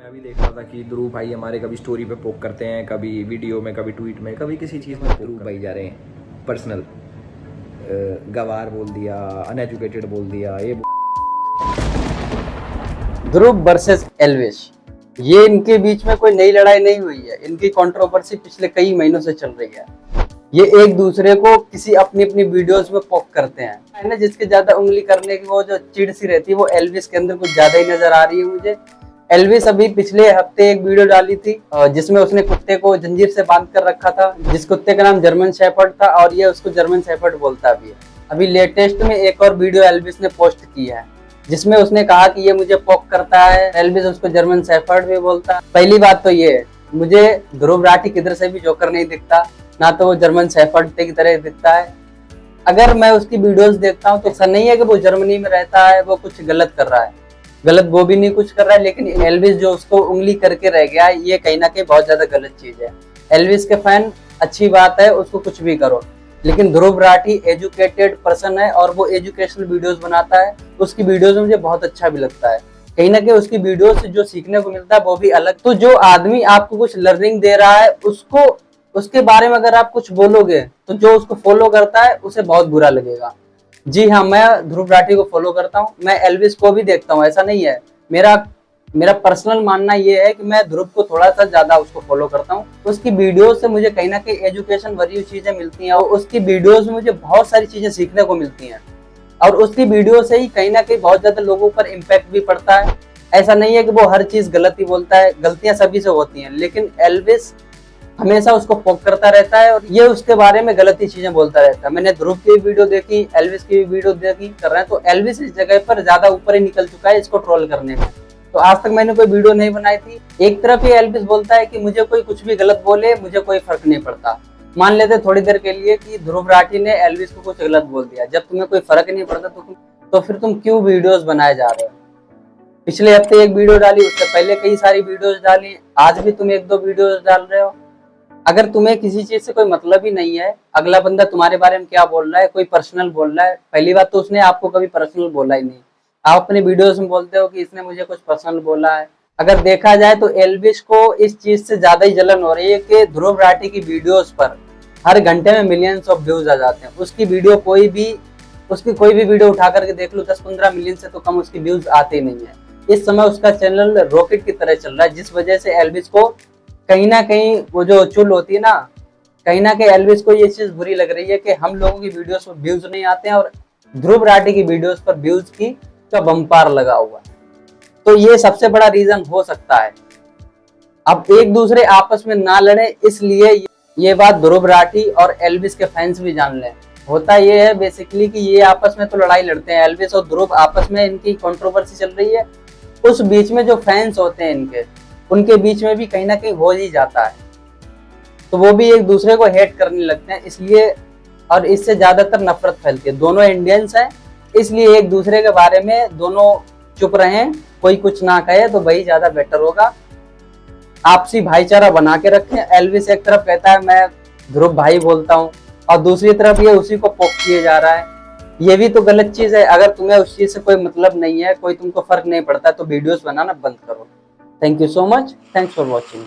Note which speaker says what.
Speaker 1: मैं भी देख रहा था कि ध्रुव भाई हमारे कभी स्टोरी पे पोक करते हैं, कभी वीडियो में, कभी ट्वीट में, कभी किसी चीज़ में ध्रुव भाई जा रहे हैं पर्सनल गवार बोल दिया, अनएजुकेटेड बोल दिया, ये
Speaker 2: ध्रुव वर्सेस एल्विश, ये इनके बीच में कोई नई लड़ाई नहीं हुई है। इनकी कंट्रोवर्सी पिछले कई महीनों से चल रही है। ये एक दूसरे को किसी अपनी अपनी वीडियोस में पोक करते हैं, है ना। जिसके ज्यादा उंगली करने की वो जो चिड़ सी रहती है वो एल्विश के अंदर कुछ ज्यादा ही नजर आ रही है मुझे। एल्विश अभी पिछले हफ्ते एक वीडियो डाली थी जिसमें उसने कुत्ते को जंजीर से बांध कर रखा था, जिस कुत्ते का नाम जर्मन शेफर्ड था और ये उसको जर्मन शेफर्ड बोलता भी है। अभी लेटेस्ट में एक और वीडियो एल्विश ने पोस्ट की है जिसमें उसने कहा कि ये मुझे पोक करता है। एल्विश उसको जर्मन शेफर्ड भी बोलता है। पहली बात तो ये है, मुझे ध्रुव राठी किधर से भी जोकर नहीं दिखता, ना तो वो जर्मन शेफर्ड की तरह दिखता है। अगर मैं उसकी वीडियोस देखता हूँ तो ऐसा नहीं है कि वो जर्मनी में रहता है, वो कुछ गलत कर रहा है, गलत वो भी नहीं कुछ कर रहा है। लेकिन एल्विश जो उसको उंगली करके रह गया, ये कहीं ना कहीं बहुत ज्यादा गलत चीज है। एल्विश के फैन अच्छी बात है, उसको कुछ भी करो, लेकिन ध्रुव राठी एजुकेटेड पर्सन है और वो एजुकेशनल वीडियोस बनाता है। उसकी वीडियोस मुझे बहुत अच्छा भी लगता है। कहीं ना कहीं उसकी वीडियो से जो सीखने को मिलता है वो भी अलग। तो जो आदमी आपको कुछ लर्निंग दे रहा है उसको, उसके बारे में अगर आप कुछ बोलोगे तो जो उसको फॉलो करता है उसे बहुत बुरा लगेगा। जी हाँ, मैं ध्रुव राठी को फॉलो करता हूँ, मैं एल्विश को भी देखता हूँ, ऐसा नहीं है। मेरा पर्सनल मानना ये है कि मैं ध्रुव को थोड़ा सा ज्यादा उसको फॉलो करता हूँ। उसकी वीडियोस से मुझे कहीं ना कहीं एजुकेशन भरी चीजें मिलती हैं और उसकी वीडियोस में मुझे बहुत सारी चीजें सीखने को मिलती हैं और उसकी वीडियो से ही कहीं ना कहीं बहुत ज्यादा लोगों पर इम्पैक्ट भी पड़ता है। ऐसा नहीं है कि वो हर चीज गलत ही बोलता है, गलतियां सभी से होती हैं, लेकिन एल्विश हमेशा उसको पोक करता रहता है और ये उसके बारे में गलत ही चीजें बोलता रहता है। मैंने ध्रुव की वीडियो देखी, एल्विश की वीडियो देखी, कर रहे हैं तो एल्विश इस जगह पर ज्यादा ऊपर ही निकल चुका है इसको ट्रोल करने में। तो आज तक मैंने कोई वीडियो नहीं बनाई थी। एक तरफ ही एल्विश बोलता है कि मुझे कोई कुछ भी गलत बोले, मुझे कोई फर्क नहीं पड़ता। मान लेते थोड़ी देर के लिए कि ध्रुव राठी ने एल्विश को कुछ गलत बोल दिया, जब तुम्हें कोई फर्क नहीं पड़ता तो फिर तुम क्यों वीडियोस बनाए जा रहे हो। पिछले हफ्ते एक वीडियो डाली, उससे पहले कई सारी वीडियोस डाली, आज भी तुम एक दो वीडियोस डाल रहे हो। अगर तुम्हें किसी चीज से कोई मतलब ही नहीं है, अगला बंदा तुम्हारे बारे में क्या बोल रहा है, कोई पर्सनल बोल रहा है, पहली बात तो उसने आपको कभी पर्सनल बोला ही नहीं। आप अपने वीडियोस में बोलते हो कि इसने मुझे कुछ पर्सनल बोला है। अगर देखा जाए तो एल्विश को इस चीज से ज्यादा ही जलन हो रही है कि ध्रुव राठी की वीडियोस पर हर घंटे में मिलियंस ऑफ व्यूज आ जाते हैं। उसकी वीडियो कोई भी वीडियो उठा करके देख लो, 10-15 मिलियन से तो कम उसकी व्यूज आते नहीं है। इस समय उसका चैनल रॉकेट की तरह चल रहा है, जिस वजह से एल्विश को कहीं ना कहीं वो जो चुल होती है ना, कहीं ना कहीं एल्विश को ये चीज बुरी लग रही है कि हम लोगों की वीडियोस पर व्यूज नहीं आते हैं और ध्रुव राठी की वीडियोस पर व्यूज की का बम्पार लगा हुआ है। तो ये सबसे बड़ा रीजन हो सकता है। अब एक दूसरे आपस में ना लड़े, इसलिए ये बात ध्रुव राठी और एल्विश के फैंस भी जान लें। होता ये है बेसिकली कि ये आपस में तो लड़ाई लड़ते हैं, एल्विश और ध्रुव आपस में इनकी कंट्रोवर्सी चल रही है। उस बीच में जो फैंस होते हैं इनके, उनके बीच में भी कहीं ना कहीं हो ही जाता है, तो वो भी एक दूसरे को हेट करने लगते हैं। इसलिए और इससे ज्यादातर नफरत फैलती है। दोनों इंडियंस हैं, इसलिए एक दूसरे के बारे में दोनों चुप रहें, कोई कुछ ना कहे तो वही ज्यादा बेटर होगा। आपसी भाईचारा बना के रखें। एल्विश एक तरफ कहता है मैं ध्रुव भाई बोलता हूँ और दूसरी तरफ ये उसी को पोक किए जा रहा है, ये भी तो गलत चीज है। अगर तुम्हें उस चीज से कोई मतलब नहीं है, कोई तुमको फर्क नहीं पड़ता, तो वीडियोस बनाना बंद करो। Thank you so much, thanks for watching.